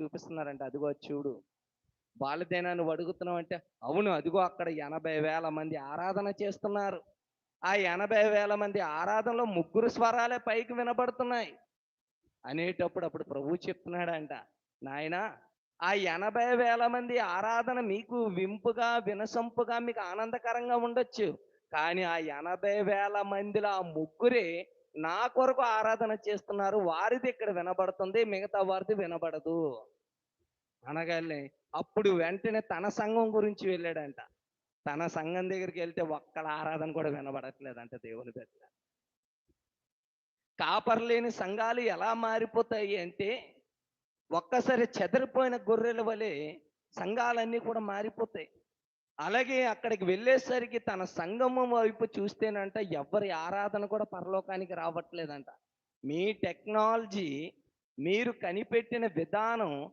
చూపిస్తున్నారంట. అదిగో చూడు, వాళ్ళదేనా నువ్వు అడుగుతున్నావు అంటే, అవును అదిగో అక్కడ 80,000 మంది ఆరాధన చేస్తున్నారు. ఆ 80,000 మంది ఆరాధనలో ముగ్గురు స్వరాలే పైకి వినబడుతున్నాయి అనేటప్పుడు అప్పుడు ప్రభువు చెప్తున్నాడంట, నాయనా ఆ 80,000 మంది ఆరాధన మీకు వింపుగా వినసొంపుగా మీకు ఆనందకరంగా ఉండొచ్చు. కానీ ఆ 80,000 మందిలో ఆ ముగ్గురే నా కొరకు ఆరాధన చేస్తున్నారు. వారిది ఇక్కడ వినబడుతుంది. మిగతా వారిది వినబడదు అనగానే అప్పుడు వెంటనే తన సంఘం గురించి వెళ్ళాడంట. తన సంఘం దగ్గరికి వెళ్తే ఒక్కళ్ళ ఆరాధన కూడా వినబడట్లేదంట దేవుని దగ్గర. కాపర్లేని సంఘాలు ఎలా మారిపోతాయి అంటే, ఒక్కసారి చెదరిపోయిన గొర్రెల వలె సంఘాలన్నీ కూడా మారిపోతాయి. అలాగే అక్కడికి వెళ్ళేసరికి తన సంఘము వైపు చూస్తేనంట ఎవ్వరి ఆరాధన కూడా పరలోకానికి రావట్లేదంట. మీ టెక్నాలజీ మీరు కనిపెట్టిన విధానం